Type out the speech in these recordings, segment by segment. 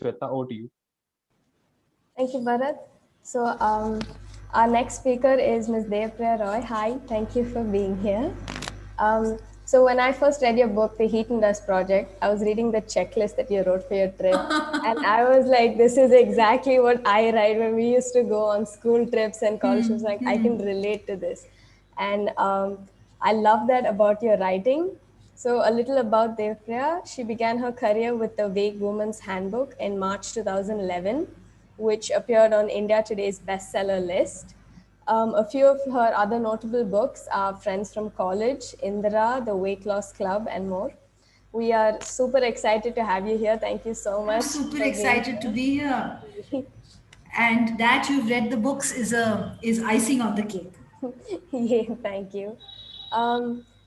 Shweta, over to you. Thank you, Bharat. So, our next speaker is Ms. Devapriya Roy. Hi, thank you for being here. So, when I first read your book, The Heat and Dust Project, I was reading the checklist that you wrote for your trip. And I was like, this is exactly what I write when we used to go on school trips and college trips. Like, I can relate to this. And I love that about your writing. So, a little about Devapriya. She began her career with the Vague Woman's Handbook in March 2011, which appeared on India Today's bestseller list. A few of her other notable books are Friends from College, Indira, The Weight Loss Club, and more. We are super excited to have you here. Thank you so I'm much super for being excited to be here. And that you've read the books is icing on the cake. here. Yeah, thank you.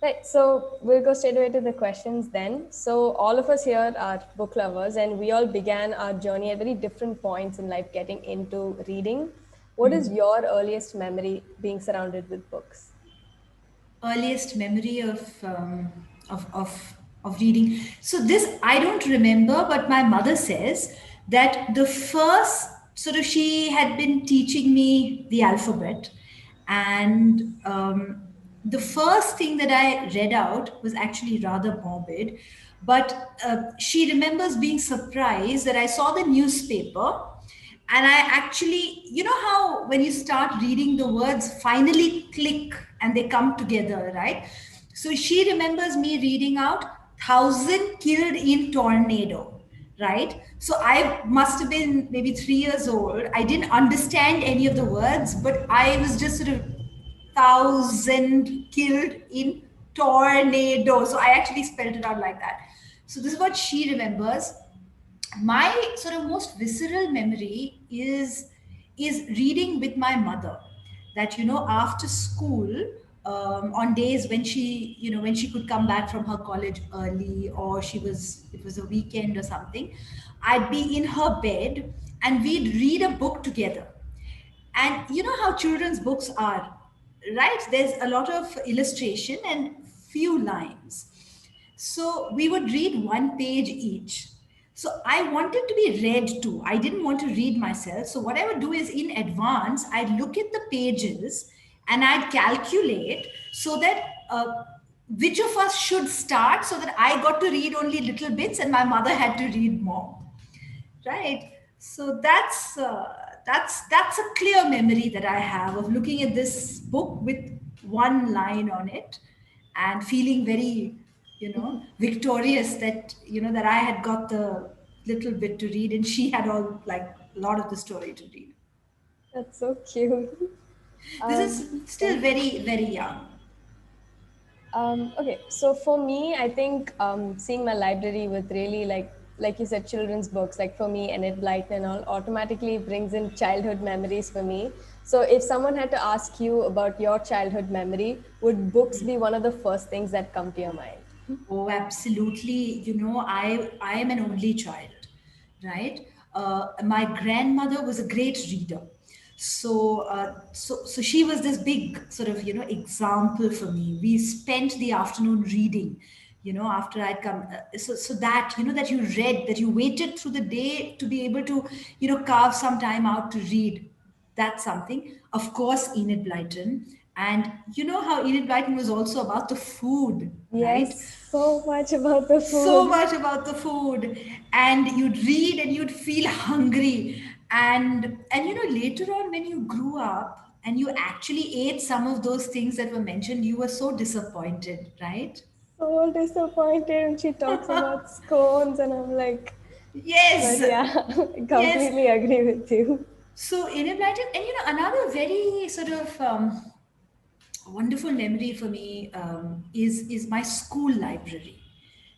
Right, so we'll go straight away to the questions then. So, all of us here are book lovers, and we all began our journey at very different points in life getting into reading. What is your earliest memory being surrounded with books? Earliest memory of reading. So this I don't remember, but my mother says that the first sort of she had been teaching me the alphabet, and the first thing that I read out was actually rather morbid, but she remembers being surprised that I saw the newspaper and I actually, you know how when you start reading the words finally click and they come together, right? So she remembers me reading out 1,000 killed in tornado, right? So I must have been maybe 3 years old. I didn't understand any of the words, but I was just sort of 1,000 killed in tornado. So I actually spelled it out like that. So this is what she remembers. My sort of most visceral memory is reading with my mother, that after school, on days when she could come back from her college early, or it was a weekend or something, I'd be in her bed and we'd read a book together. And you know how children's books are, right? There's a lot of illustration and few lines. So we would read one page each. So I wanted to be read to. I didn't want to read myself. So what I would do is in advance, I'd look at the pages and I'd calculate so that which of us should start, so that I got to read only little bits and my mother had to read more, right? So that's a clear memory that I have of looking at this book with one line on it and feeling very victorious that that I had got the little bit to read and she had all, like, a lot of the story to read. That's so cute. This is still Thank you. very, very young. Okay, so for me, I think seeing my library with really like you said, children's books, like for me, Enid Blyton and all, automatically brings in childhood memories for me. So if someone had to ask you about your childhood memory, would books be one of the first things that come to your mind? Oh, absolutely. I am an only child, right? My grandmother was a great reader. So she was this big sort of, example for me. We spent the afternoon reading, after I'd come. So that, that you read, that you waited through the day to be able to, carve some time out to read. That's something. Of course, Enid Blyton. And you know how Enid Blyton was also about the food, right? Yes, so much about the So food. much about the food. And you'd read and you'd feel hungry. And later on, when you grew up and you actually ate some of those things that were mentioned, you were so disappointed, right? So disappointed when she talks about scones, and I'm like, but Yes. yeah, I Yes. completely agree with you. So Enid Blyton, and another very sort of wonderful memory for me is my school library.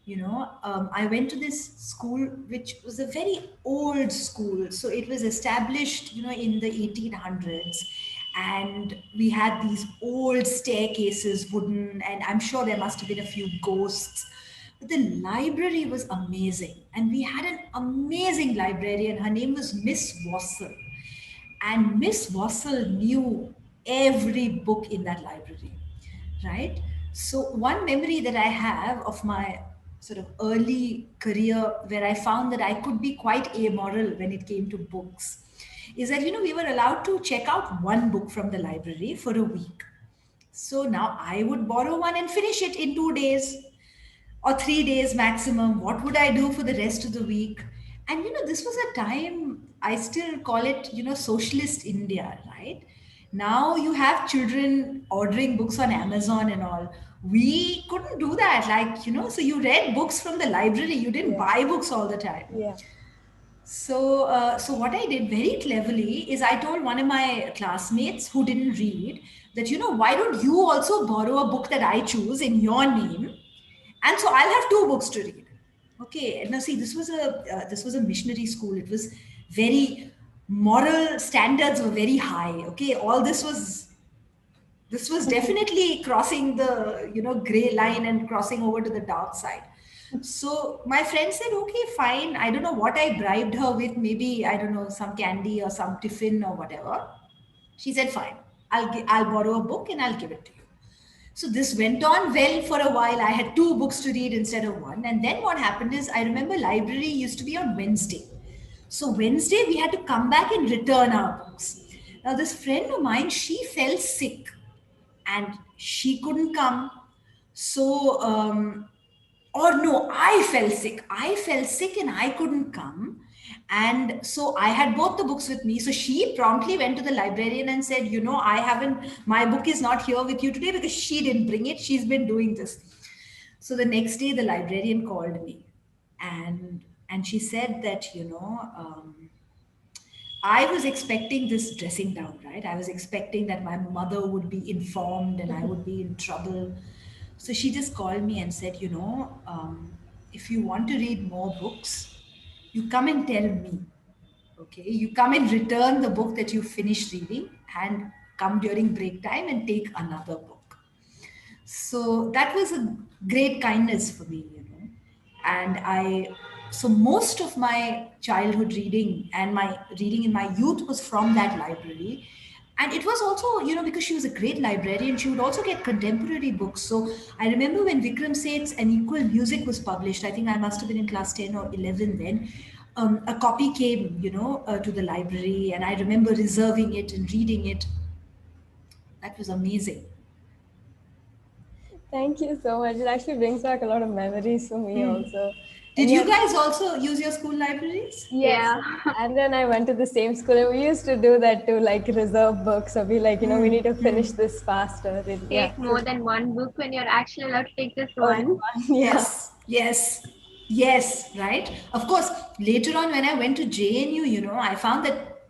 I went to this school which was a very old school, so it was established in the 1800s, and we had these old staircases, wooden, and I'm sure there must have been a few ghosts. But the library was amazing, and we had an amazing librarian. Her name was Miss Wassel, and Miss Wassel knew every book in that library, right? So one memory that I have of my sort of early career where I found that I could be quite amoral when it came to books is that, we were allowed to check out one book from the library for a week. So now I would borrow one and finish it in 2 days or 3 days maximum. What would I do for the rest of the week? And this was a time, I still call it, socialist India, right? Now you have children ordering books on Amazon and all. We couldn't do that. Like, so you read books from the library, you didn't Yeah. buy books all the time. Yeah. So what I did very cleverly is I told one of my classmates who didn't read that, why don't you also borrow a book that I choose in your name, and so I'll have two books to read. Okay, now see, this was a missionary school. It was very moral standards were very high. Okay, all this was definitely crossing the gray line and crossing over to the dark side. So my friend said, okay, fine. I don't know what I bribed her with, maybe I don't know, some candy or some tiffin or whatever. She said, fine, I'll borrow a book and I'll give it to you. So this went on well for a while. I had two books to read instead of one. And then what happened is, I remember library used to be on Wednesday. So Wednesday we had to come back and return our books. Now this friend of mine, she fell sick and she couldn't come. So or no, I fell sick and I couldn't come. And so I had both the books with me. So she promptly went to the librarian and said, I haven't, my book is not here with you today because she didn't bring it. She's been doing this. So the next day, the librarian called me, and she said that, I was expecting this dressing down, right? I was expecting that my mother would be informed and I would be in trouble. So she just called me and said, if you want to read more books, you come and tell me. Okay. You come and return the book that you finished reading and come during break time and take another book. So that was a great kindness for me, and so most of my childhood reading and my reading in my youth was from that library. And it was also, because she was a great librarian, she would also get contemporary books. So I remember when Vikram Seth's An Equal Music was published, I think I must have been in class 10 or 11 then. A copy came, to the library, and I remember reserving it and reading it. That was amazing. Thank you so much. It actually brings back a lot of memories for me also. Did And you yeah, guys also use your school libraries? yes. Yeah. And then I went to the same school and we used to do that too, like reserve books or be like, we need to finish this faster. And yeah. Take more than one book when you're actually allowed to take just Only one. one. Yeah. Yes, right. Of course, later on when I went to JNU, I found that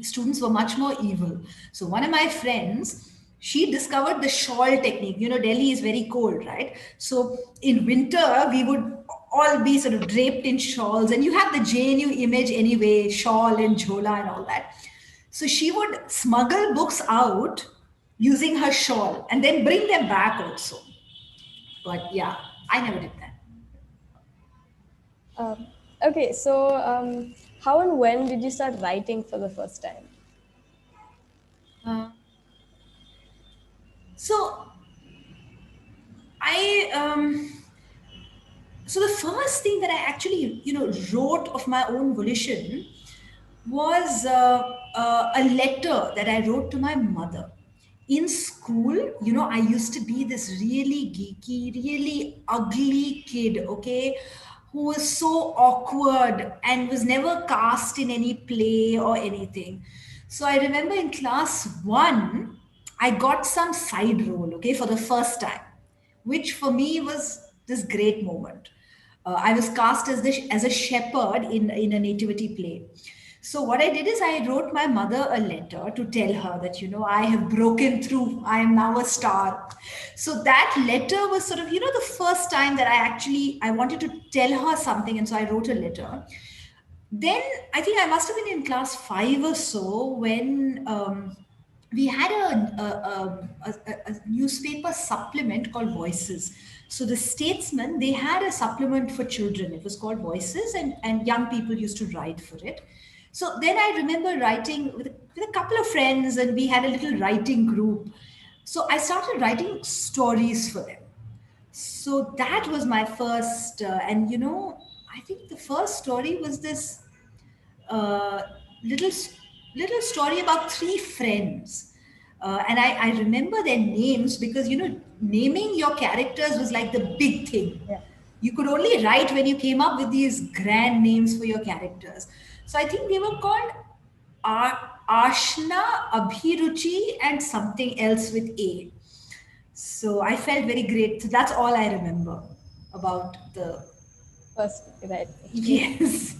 students were much more evil. So one of my friends, she discovered the shawl technique. Delhi is very cold, right? So in winter, we would all be sort of draped in shawls, and you have the JNU image anyway, shawl and jhola and all that. So she would smuggle books out using her shawl and then bring them back also. But yeah, I never did that. Um, okay, so how and when did you start writing for the first time? Uh, so I so the first thing that I actually wrote of my own volition was a letter that I wrote to my mother. In school, I used to be this really geeky, really ugly kid, okay, who was so awkward and was never cast in any play or anything. So I remember in class one, I got some side role, okay, for the first time, which for me was this great moment. I was cast as a shepherd in a nativity play. So what I did is I wrote my mother a letter to tell her that I have broken through. I am now a star. So that letter was sort of the first time that I wanted to tell her something, and so I wrote a letter. Then I think I must have been in class five or so when we had a newspaper supplement called Voices. So the Statesman, they had a supplement for children. It was called Voices, and young people used to write for it. So then I remember writing with a couple of friends, and we had a little writing group. So I started writing stories for them. So that was my first, and I think the first story was this uh, little little story about three friends, and I remember their names because naming your characters was like the big thing. Yeah. You could only write when you came up with these grand names for your characters. So I think they were called Ashna, Abhiruchi, and something else with A. So I felt very great. So that's all I remember about the First, right. yes.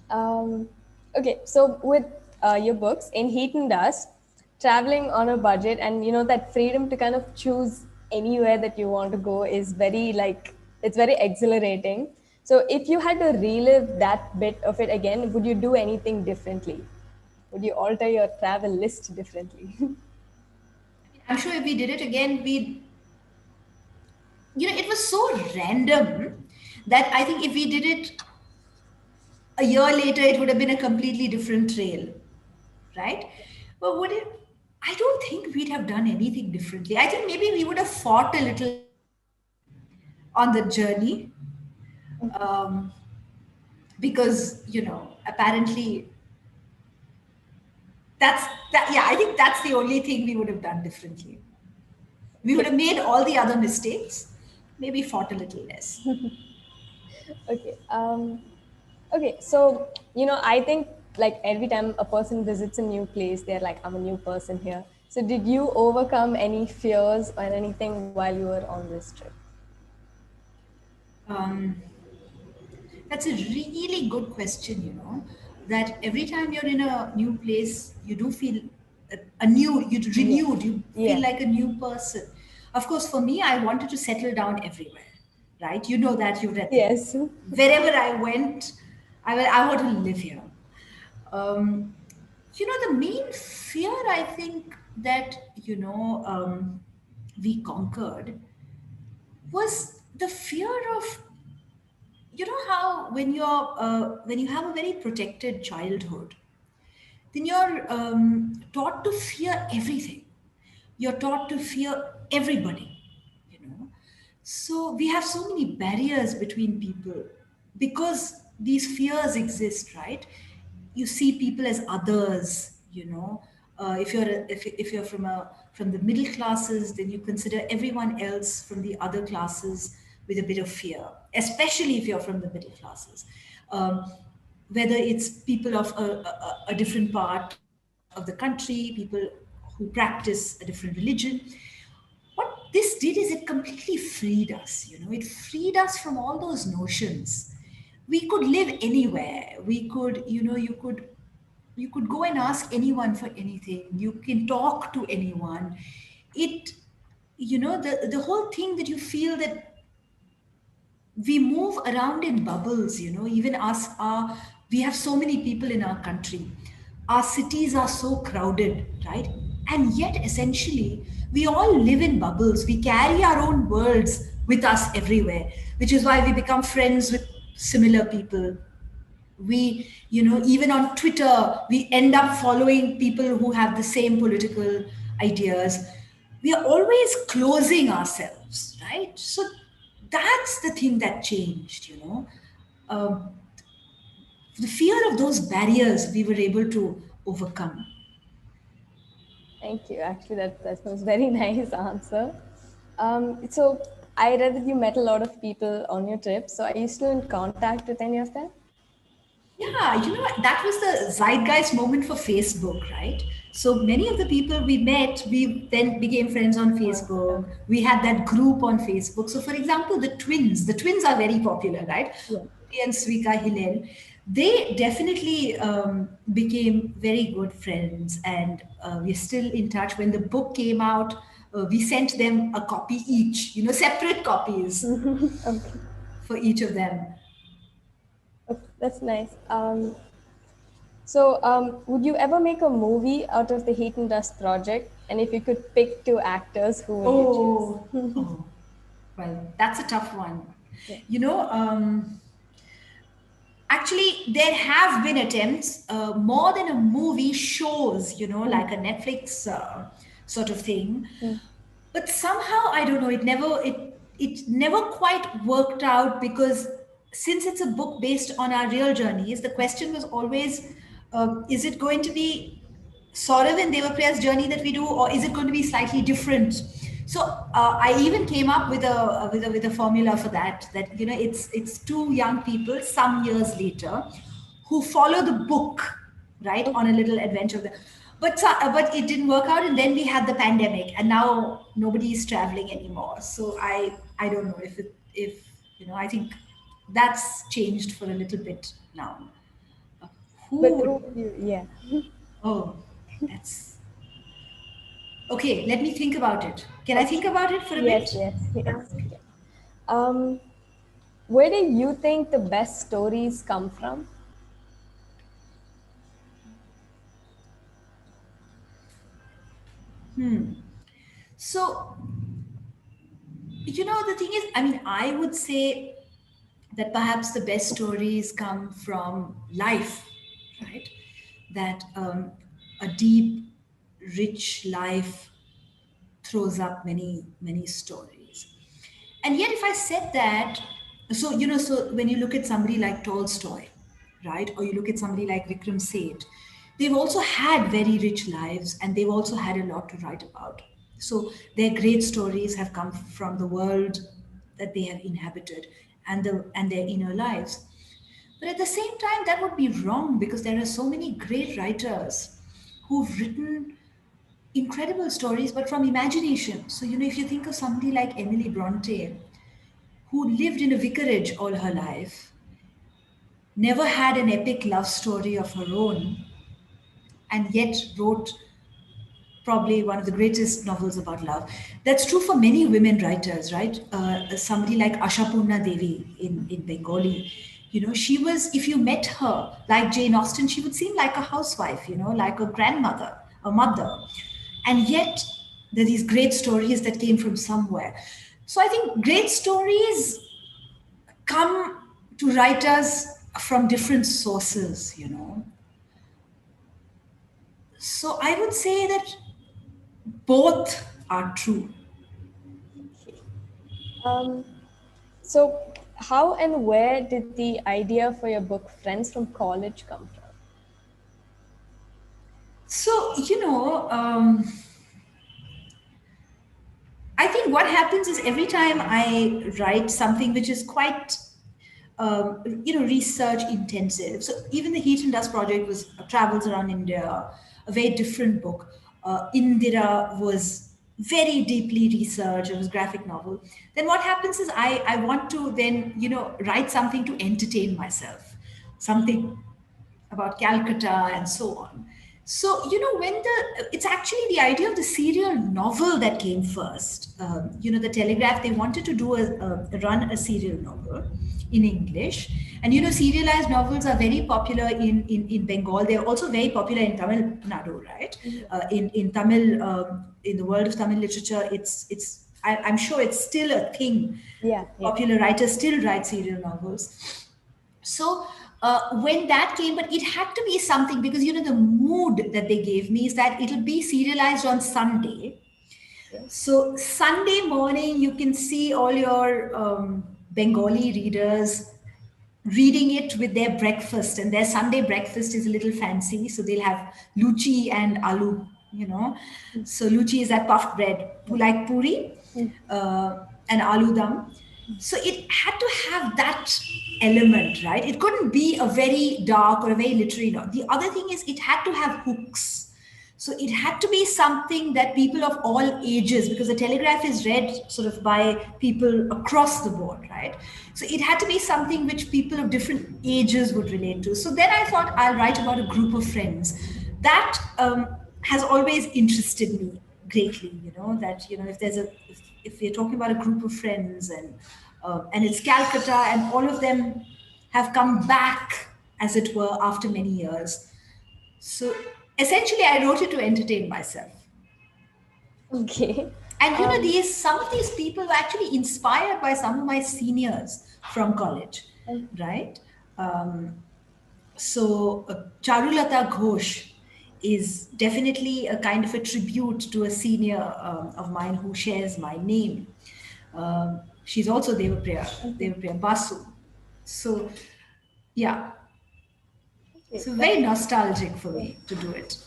Um, okay, so with your books in Heat and Dust, traveling on a budget and that freedom to kind of choose anywhere that you want to go is very like it's very exhilarating. So if you had to relive that bit of it again, would you do anything differently? Would you alter your travel list differently? I'm sure if we did it again, it was so random that I think if we did it a year later, it would have been a completely different trail, right? But would it? I don't think we'd have done anything differently. I think maybe we would have fought a little less on the journey, um, because apparently that's that. Yeah, I think that's the only thing we would have done differently. We would Okay. have made all the other mistakes, maybe fought a little less. Okay. Okay. So, I think like every time a person visits a new place, they're like, I'm a new person here. So, did you overcome any fears or anything while you were on this trip? Um, That's a really good question, that every time you're in a new place, you do feel you Yeah. renewed, you feel Yeah. like a new person. Of course, for me, I wanted to settle down everywhere, right? You know that, you've read the book. Yes. Wherever I went, I want to live here. Um, the main fear I think that, we conquered was the fear of how when you have a very protected childhood, then you're taught to fear everything. You're taught to fear everybody, you know so we have so many barriers between people because these fears exist, right? You see people as others, if you're from the middle classes, then you consider everyone else from the other classes with a bit of fear, especially if you're from the middle classes. Um, whether it's people of a different part of the country, people who practice a different religion. What this did is it completely freed us. It freed us from all those notions. We could live anywhere. We could, you could go and ask anyone for anything. You can talk to anyone. It, the whole thing that you feel that we move around in bubbles, even us are, we have so many people in our country. Our cities are so crowded, right? And yet essentially we all live in bubbles. We carry our own worlds with us everywhere, which is why we become friends with similar people. We, even on Twitter, we end up following people who have the same political ideas. We are always closing ourselves, right? So that's the thing that changed. um, the fear of those barriers we were able to overcome. Thank you. Actually, that was very nice answer. So I read that you met a lot of people on your trip. So are you still in contact with any of them? Yeah, that was the zeitgeist moment for Facebook, right? So many of the people we met, we then became friends on Facebook. Okay. We had that group on Facebook. So, for example, the twins are very popular, right? Yeah. Uri and Swika Hillel, they definitely became very good friends, and we're still in touch. When the book came out, we sent them a copy each, separate copies Okay. for each of them. Okay, that's nice. So, would you ever make a movie out of the Heat and Dust project? And if you could pick two actors, who would you choose? Oh, well, that's a tough one. Yeah. You know, actually, there have been attempts, more than a movie, shows, like a Netflix sort of thing. Mm. But somehow, I don't know, it never, it. it never quite worked out, because since it's a book based on our real journeys, the question was always, is it going to be sort of in Devapriya's journey that we do, or is it going to be slightly different? So I even came up with a formula for that. That, you know, it's two young people some years later who follow the book, right, on a little adventure. But it didn't work out, and then we had the pandemic, and now nobody is traveling anymore. So I don't know if you know, I think that's changed for a little bit now. But Who who would? would you? Yeah. Oh, that's okay. Let me think about it. Can I think Okay. about it for a Yes, bit? yes, yes. Um, where do you think the best stories come from? So, you know, the thing is, I mean, I would say that perhaps the best stories come from life, right? That a deep, rich life throws up many, many stories. And yet, if I said that, so, you know, so when you look at somebody like Tolstoy, right, or you look at somebody like Vikram Seth, they've also had very rich lives, and they've also had a lot to write about. So their great stories have come from the world that they have inhabited, and their inner lives. But at the same time, that would be wrong, because there are so many great writers who've written incredible stories, but from imagination. So, you know, if you think of somebody like Emily Bronte, who lived in a vicarage all her life, never had an epic love story of her own, and yet wrote probably one of the greatest novels about love. That's true for many women writers, right? Somebody like Ashapurna Devi in Bengali. You know, she was, if you met her, like Jane Austen, she would seem like a housewife, you know, like a grandmother, a mother. And yet, there are these great stories that came from somewhere. So I think great stories come to writers from different sources, you know. So I would say that both are true. Okay. Um, so, how and where did the idea for your book Friends from College come from? So, you know, I think what happens is every time I write something which is quite, you know, research intensive. So even the Heat and Dust project was travels around India, a very different book. Indira was very deeply researched. It was graphic novel. Then what happens is I want to then, you know, write something to entertain myself, something about Calcutta and so on. So, you know, it's actually the idea of the serial novel that came first. You know, the Telegraph, they wanted to run a serial novel in English. And, you know, serialized novels are very popular in Bengal. They're also very popular in Tamil Nadu, right? In Tamil, in the world of Tamil literature, I'm sure it's still a thing. Yeah, yeah. Popular writers still write serial novels. So when that came, but it had to be something, because, you know, the mood that they gave me is that it'll be serialized on Sunday. Okay. So Sunday morning, you can see all your Bengali readers reading it with their breakfast, and their Sunday breakfast is a little fancy. So they'll have luchi and aloo, you know. So luchi is that puffed bread, like puri, and aloo dum. So it had to have that element, right? It couldn't be a very dark or a very literary novel. The other thing is it had to have hooks. So it had to be something that people of all ages, because the Telegraph is read sort of by people across the board, right? So it had to be something which people of different ages would relate to. So then I thought I'll write about a group of friends. That has always interested me greatly. You know, that, you know, if we're talking about a group of friends, and it's Calcutta, and all of them have come back, as it were, after many years. So essentially, I wrote it to entertain myself. Okay. And you know, Um, these some of these people were actually inspired by some of my seniors from college, right? Um, so Charulata Ghosh is definitely a kind of a tribute to a senior of mine who shares my name. She's also Devapriya, Okay. Devapriya Basu. So, yeah, Okay. so very nostalgic for me to do it.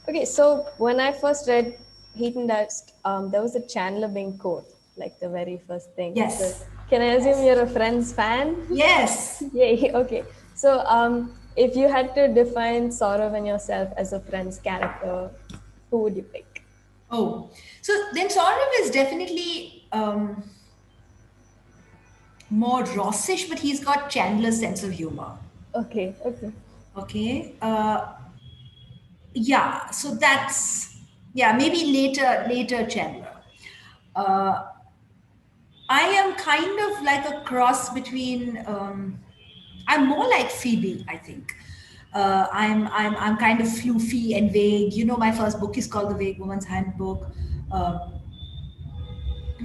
Okay, so when I first read Heat and Dust, there was a Chandler Bing quote, like the very first thing. So Yes, can I assume yes, you're a Friends fan? yes. Yay, okay. So if you had to define Saurav and yourself as a Friends character, who would you pick? Oh, so then Saurav is definitely more Rossish, but he's got Chandler's sense of humor. Okay, okay. Okay. Yeah. So that's, yeah, maybe later Chandler. Uh, I am kind of like a cross between. I'm more like Phoebe, I think. I'm kind of floofy and vague. You know, my first book is called The Vague Woman's Handbook. Uh,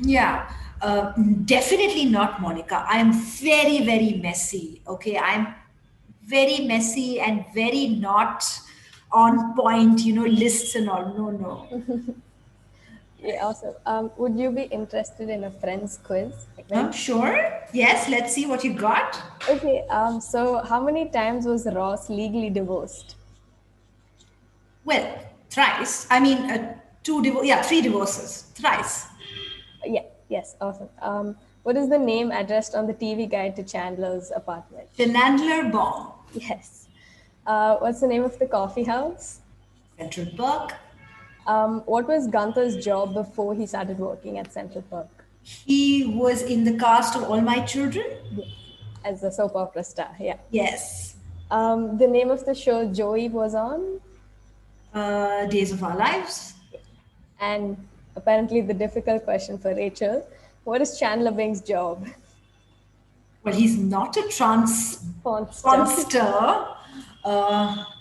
Yeah, uh, definitely not Monica. I'm very messy. Okay, I'm very messy and very not on point, lists and all. No, no. Yeah, awesome. Would you be interested in a Friends quiz? Like very Sure. Yes, let's see what you got. okay. So how many times was Ross legally divorced? Well, thrice. I mean, yeah, three divorces. Thrice. Yeah, yes, awesome. What is the name addressed on the TV guide to Chandler's apartment? Chenandler Bomb. Yes. What's the name of the coffee house? Central Park. What was Gunther's job before he started working at Central Park? He was in the cast of All My Children. Yes, as a soap opera star. Yeah. Yes. The name of the show Joey was on, Days of Our Lives. and apparently the difficult question for Rachel: what is Chandler Bing's job? Well, he's not a Monster. monster.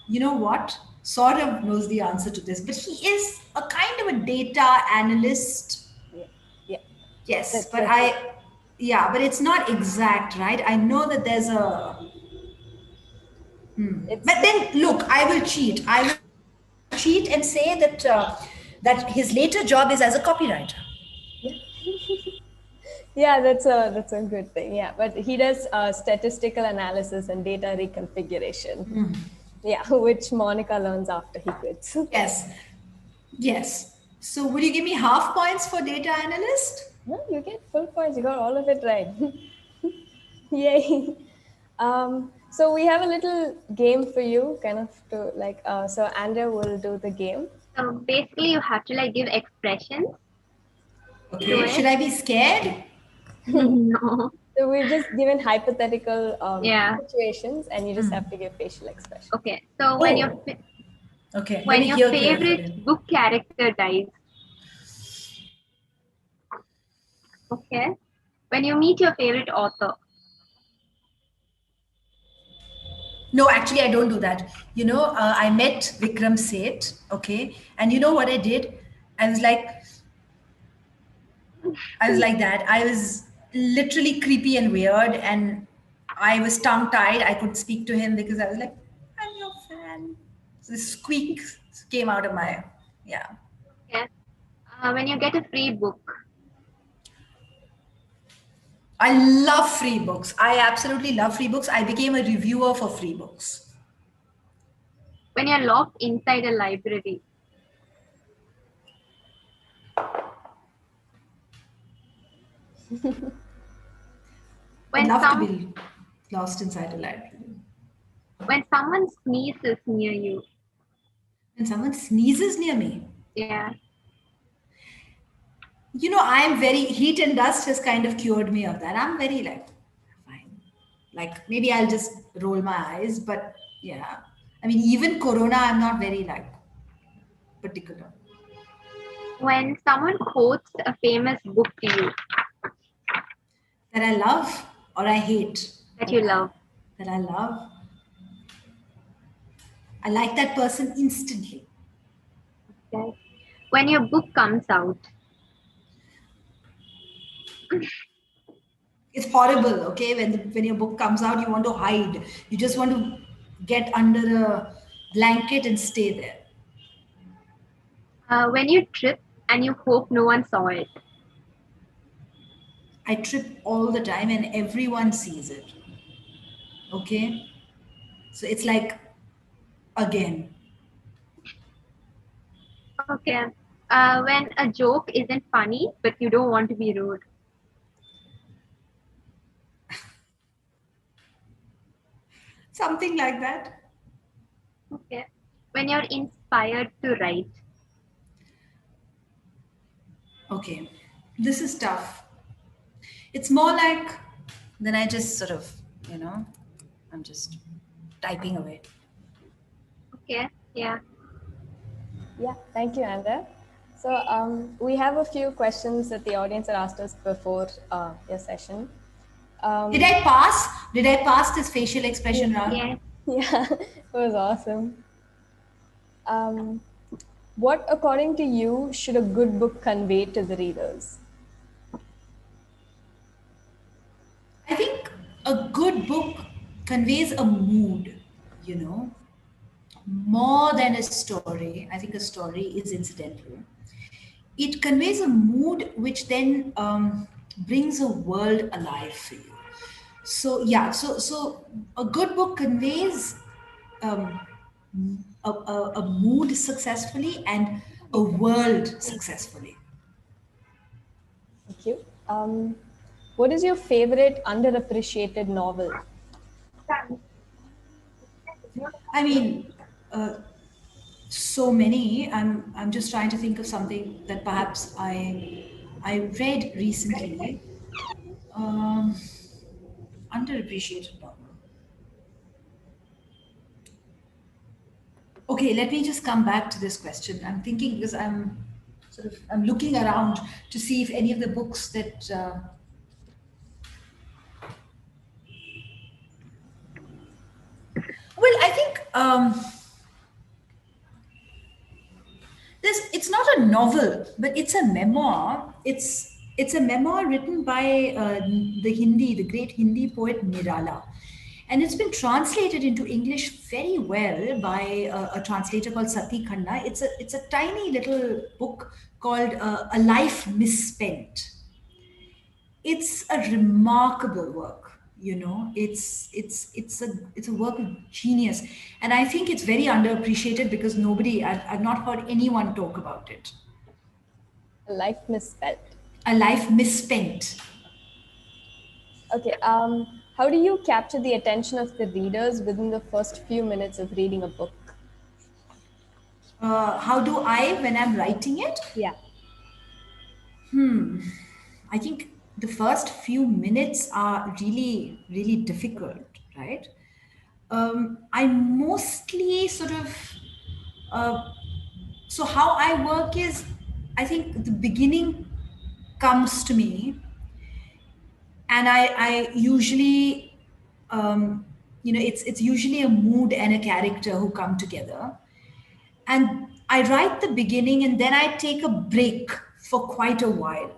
You know what? Sort of knows the answer to this, but he is a kind of a data analyst. Yeah, yeah. Yes, but That's it. yeah, but it's not exact, right? I know that there's a, It's but then look, I will cheat. I will cheat and say that his later job is as a copywriter. yeah, that's a good thing. Yeah, but he does statistical analysis and data reconfiguration. Yeah, which Monica learns after he quits. Yes, yes. So, would you give me half points for data analyst? No, you get full points. You got all of it right. Yay. So we have a little game for you, kind of to like. So Andrea will do the game. So basically, you have to like give expressions to Okay. it. Should I be scared? No. So we've just given hypothetical Yeah. situations, and you just have to give facial expression. Okay. So Oh, okay. Let when me your hear favorite carefully. book character dies, okay. When you meet your favorite author, No, actually, I don't do that. I met Vikram Seth, okay, and you know what I did? I was like, I was like that. I was literally creepy and weird, and I was tongue tied. I couldn't speak to him because I was like, I'm your fan. So this squeak came out of my, yeah. okay. When you get a free book, I love free books. I absolutely love free books. I became a reviewer for free books. when you're locked inside a library, I'd when love to some be lost inside a library. when someone sneezes near you, When someone sneezes near me, yeah. I'm very, heat and dust has kind of cured me of that. I'm very like, fine. Like maybe I'll just roll my eyes, but yeah. I mean, even Corona, I'm not very like particular. When someone quotes a famous book to you That I love or I hate. that That you I love, that I love. I like that person instantly. okay. When your book comes out, It's horrible, okay? When your book comes out, you want to hide. You just want to get under a blanket and stay there. when you trip and you hope no one saw it, I trip all the time and everyone sees it. Okay? So it's like, again, Okay. When a joke isn't funny, but you don't want to be rude. something like that. Okay. When you're inspired to write. Okay. This is tough. It's more like, then I just sort of, you know, I'm just typing away. Okay. Yeah. Yeah, thank you, Andrea. So we have a few questions that the audience had asked us before your session. Did Um, I pass? Did I pass this facial yeah, expression round? Yes. yeah, it was awesome. Um, what, according to you, should a good book convey to the readers? I think a good book conveys a mood, you know, more than a story. I think a story is incidental. It conveys a mood which then brings a world alive for you. So yeah, so a good book conveys um, a mood successfully and a world successfully. Thank you. What is your favorite underappreciated novel? I mean, uh, so many. I'm just trying to think of something that perhaps I read recently. Um, underappreciated novel. Okay, let me just come back to this question. I'm thinking because I'm looking around to see if any of the books that well, I think it's not a novel, but it's a memoir. It's a memoir written by the great Hindi poet Nirala, and it's been translated into English very well by a translator called Sati Khanna. It's a tiny little book called A Life Misspent. It's a remarkable work. It's a work of genius, and I think it's very underappreciated because I've not heard anyone talk about it. A Life Misspelled. A life misspent. Okay. How do you capture the attention of the readers within the first few minutes of reading a book? How do I when I'm writing it? Yeah. I think the first few minutes are really really difficult, right? I mostly sort of uh, so how I work is, I think the beginning comes to me, and I usually, it's usually a mood and a character who come together, and I write the beginning, and then I take a break for quite a while,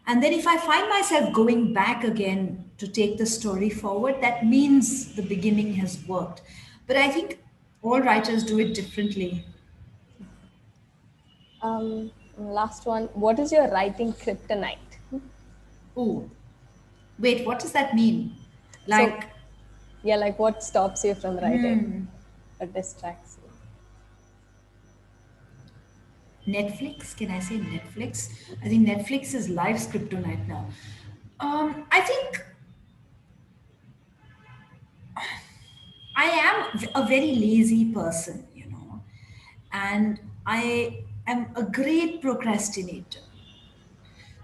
and then if I find myself going back again to take the story forward, that means the beginning has worked. But I think all writers do it differently. Last one. What is your writing kryptonite? Oh, wait, what does that mean? So, Like, yeah, like what stops you from writing or distracts you? Netflix? Can I say Netflix? I think Netflix is live kryptonite now. I think I am a very lazy person, and I am a great procrastinator.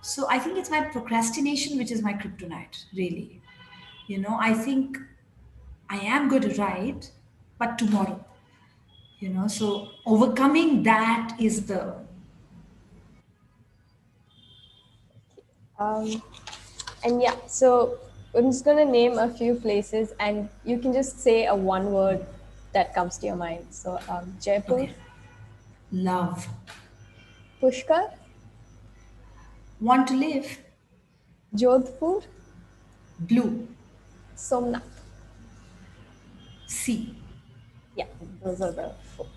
So I think it's my procrastination which is my kryptonite, really. I think I am going to write, but tomorrow, so overcoming that is the. Um, and yeah, so I'm just going to name a few places and you can just say a one word that comes to your mind. So, Jaipur, Okay. Love. Pushkar, Want to live. Jodhpur, Blue. Somnath. Sea. Yeah, those are the four.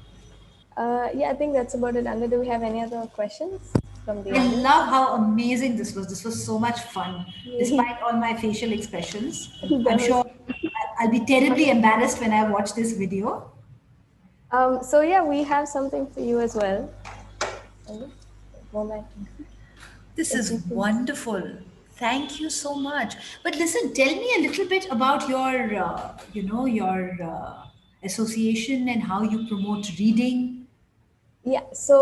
Yeah, I think that's about it. Anna, do we have any other questions? from the I audience. love how amazing this was. This was so much fun, Yay. despite all my facial expressions. I'm That was sure I'll be terribly embarrassed when I watch this video. so yeah, we have something for you as well. Okay. Moment. This If is you could. wonderful. Thank you so much. But listen, tell me a little bit about your, your association and how you promote reading. Yeah, so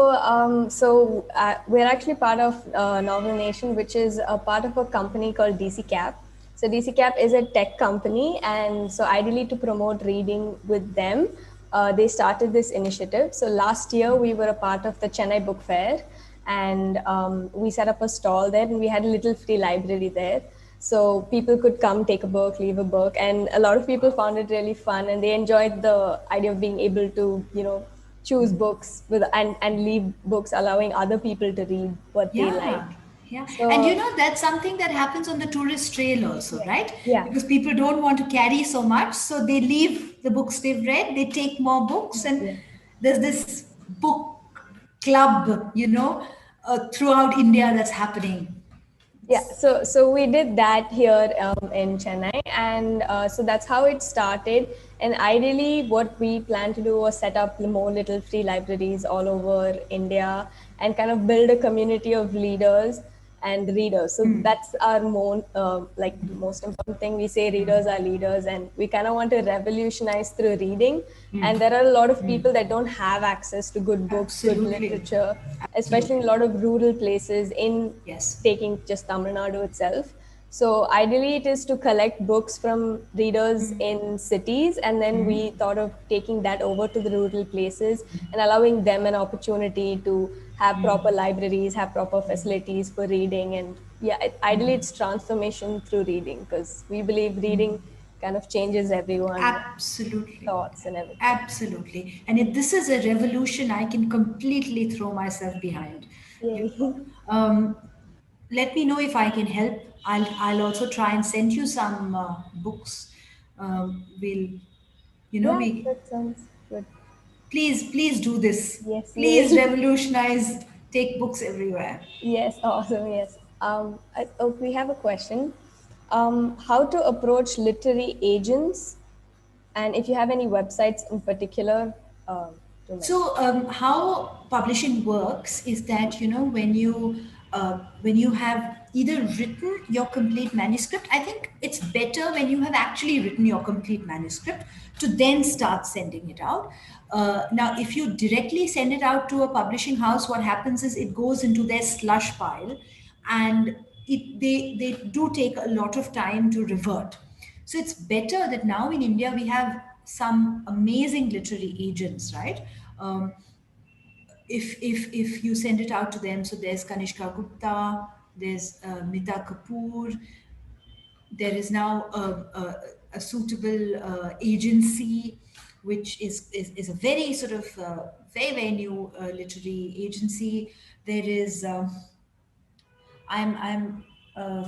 we're actually part of Novel Nation, which is a part of a company called DC Cap. So DC Cap is a tech company, and so ideally to promote reading with them, they started this initiative. So last year we were a part of the Chennai Book Fair, and we set up a stall there, and we had a little free library there. So people could come, take a book, leave a book, and a lot of people found it really fun, and they enjoyed the idea of being able to, choose books and leave books, allowing other people to read what they Yeah, like. yeah. And So that's something that happens on the tourist trail also, yeah, right? yeah, Because people don't want to carry so much, so they leave the books they've read, they take more books, and yeah. there's this book club, throughout India that's happening. Yeah, so we did that here in Chennai, and so that's how it started. And ideally, what we plan to do was set up more little free libraries all over India and kind of build a community of leaders and readers. So that's our more like most important thing. We say readers are leaders, and we kind of want to revolutionize through reading. And there are a lot of people that don't have access to good books, good Absolutely. literature, especially in a Absolutely. lot of rural places in Yes. taking just Tamil Nadu itself. So ideally, it is to collect books from readers in cities, and then we thought of taking that over to the rural places and allowing them an opportunity to have proper libraries, have proper facilities for reading, and yeah, ideally, it's transformation through reading because we believe reading kind of changes everyone Absolutely. thoughts and everything. Absolutely. And if this is a revolution, I can completely throw myself behind. You Yay. um, Let me know if I can help. I'll also try and send you some books. We'll, Yeah, we that sounds good. please do this. Yes, Please yay. revolutionize. Take books everywhere. Yes, awesome. Yes. We have a question. How to approach literary agents, and if you have any websites in particular to mention. So, how publishing works is that when you have either written your complete manuscript, I think it's better when you have actually written your complete manuscript to then start sending it out. Now, if you directly send it out to a publishing house, what happens is it goes into their slush pile, and they do take a lot of time to revert. So it's better that now in India we have some amazing literary agents, right? Um, if you send it out to them, so there's Kanishka Gupta, there's Mita Kapoor, there is now a suitable agency, which is a very sort of very new literary agency. There is. I'm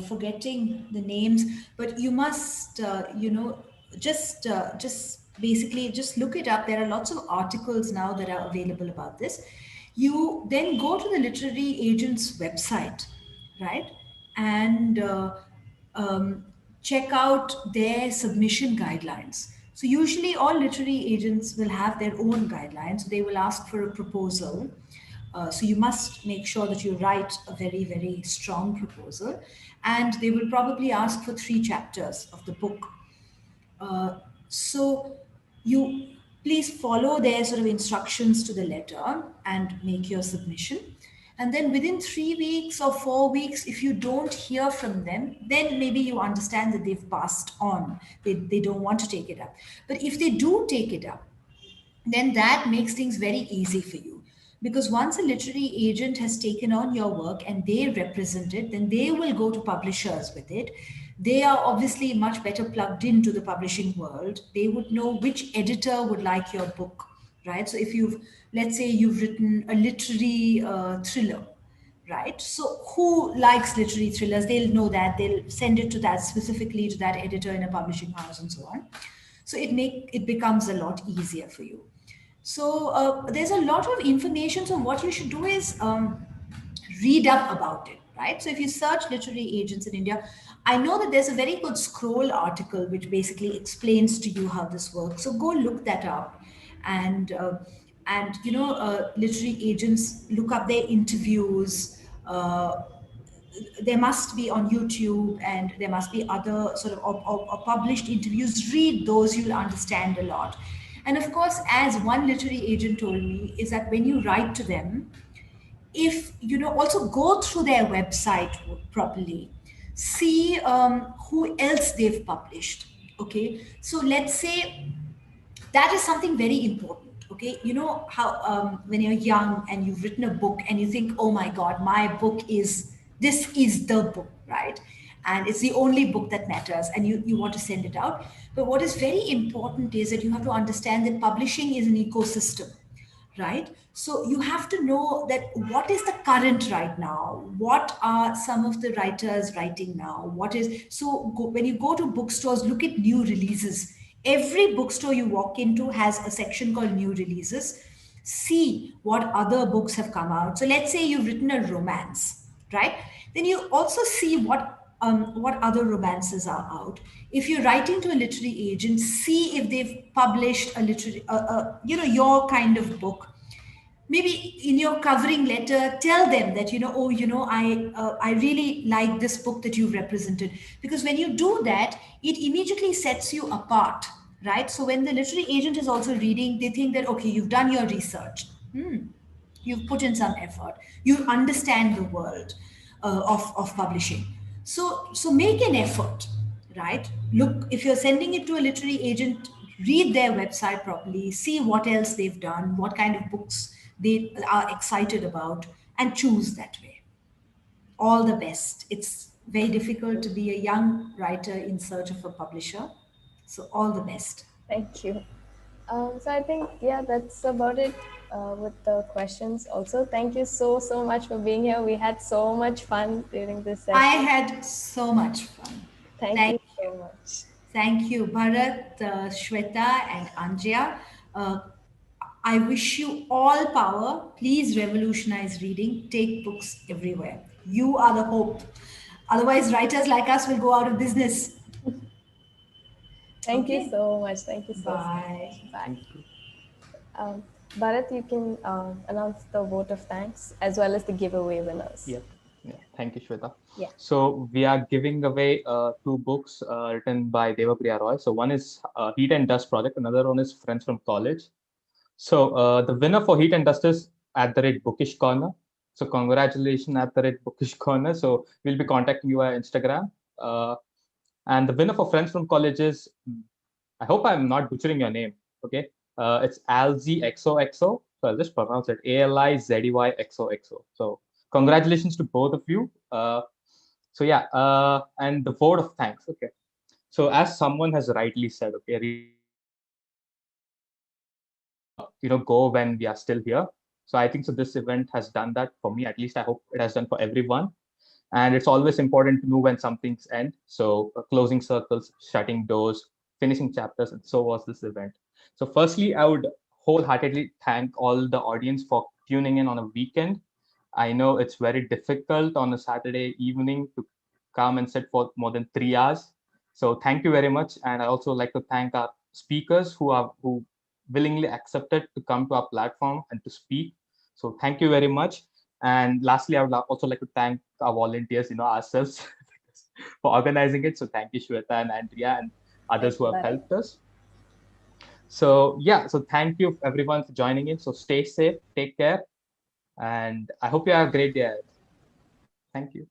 forgetting the names, but you must just basically just look it up. There are lots of articles now that are available about this. You then go to the literary agent's website, right, and check out their submission guidelines. So usually all literary agents will have their own guidelines. So they will ask for a proposal. So you must make sure that you write a very, very strong proposal. And they will probably ask for 3 chapters of the book. So you please follow their sort of instructions to the letter and make your submission. And then within 3 weeks or 4 weeks, if you don't hear from them, then maybe you understand that they've passed on. They don't want to take it up. But if they do take it up, then that makes things very easy for you. Because once a literary agent has taken on your work and they represent it, then they will go to publishers with it. They are obviously much better plugged into the publishing world. They would know which editor would like your book, right? So if let's say you've written a literary thriller, right? So who likes literary thrillers? They'll know that. They'll send it to that specifically to that editor in a publishing house and so on. So it becomes a lot easier for you. So there's a lot of information. So what you should do is read up about it, right? So if you search literary agents in India, I know that there's a very good scroll article which basically explains to you how this works. So go look that up, and literary agents, look up their interviews. There must be on YouTube, and there must be other sort of published interviews. Read those, you'll understand a lot. And of course, as one literary agent told me, is that when you write to them, if also go through their website properly, see who else they've published. Okay, so let's say that is something very important. Okay, you know how when you're young and you've written a book and you think, oh my god, my book is, this is the book, right? And it's the only book that matters, and you want to send it out. But what is very important is that you have to understand that publishing is an ecosystem, right? So you have to know that what is the current right now, what are some of the writers writing now, what is, so when you go to bookstores, look at new releases. Every bookstore you walk into has a section called new releases. See what other books have come out. So let's say you've written a romance, right? Then you also see what other romances are out. If you're writing to a literary agent, see if they've published a literary, your kind of book. Maybe in your covering letter, tell them that, oh, I really like this book that you've represented. Because when you do that, it immediately sets you apart, right? So when the literary agent is also reading, they think that, okay, you've done your research. You've put in some effort, you understand the world of publishing. So make an effort, right? Look, if you're sending it to a literary agent, read their website properly, see what else they've done, what kind of books they are excited about, and choose that way. All the best. It's very difficult to be a young writer in search of a publisher, so all the best. Thank you. So I think, yeah, that's about it with the questions. Also, thank you so much for being here. We had so much fun during this session. I had so much fun. Thank Thank you so much. Thank you, Bharat, Shweta, and Anjaya. Uh, I wish you all power. Please revolutionize reading. Take books everywhere. You are the hope. Otherwise, writers like us will go out of business. Thank you Okay. so much. Thank you so Bye. much. Bye. Thank you. Bharat, you can announce the vote of thanks as well as the giveaway winners. Yep. Yeah. Thank you, Shweta. Yeah. So we are giving away two books written by Devapriya Roy. So one is Heat and Dust Project. Another one is Friends from College. So the winner for Heat and Dust is @Bookish Corner. So congratulations @Bookish Corner. So we'll be contacting you via Instagram. And the winner for Friends from College is, I hope I'm not butchering your name. Okay. It's ALZXOXO. So I'll just pronounce it ALIZEYXOXO. So congratulations to both of you. So yeah, and the vote of thanks. Okay. So as someone has rightly said, okay, go when we are still here. So I think so this event has done that for me. At least I hope it has done for everyone. And it's always important to know when something's end. So closing circles, shutting doors, finishing chapters, and so was this event. So firstly, I would wholeheartedly thank all the audience for tuning in on a weekend. I know it's very difficult on a Saturday evening to come and sit for more than 3 hours. So thank you very much. And I also like to thank our speakers who willingly accepted to come to our platform and to speak. So thank you very much. And lastly, I would also like to thank our volunteers, ourselves for organizing it. So thank you, Shweta and Andrea and others who have helped us. So yeah, so thank you everyone for joining in. So stay safe, take care, and I hope you have a great day ahead. Thank you.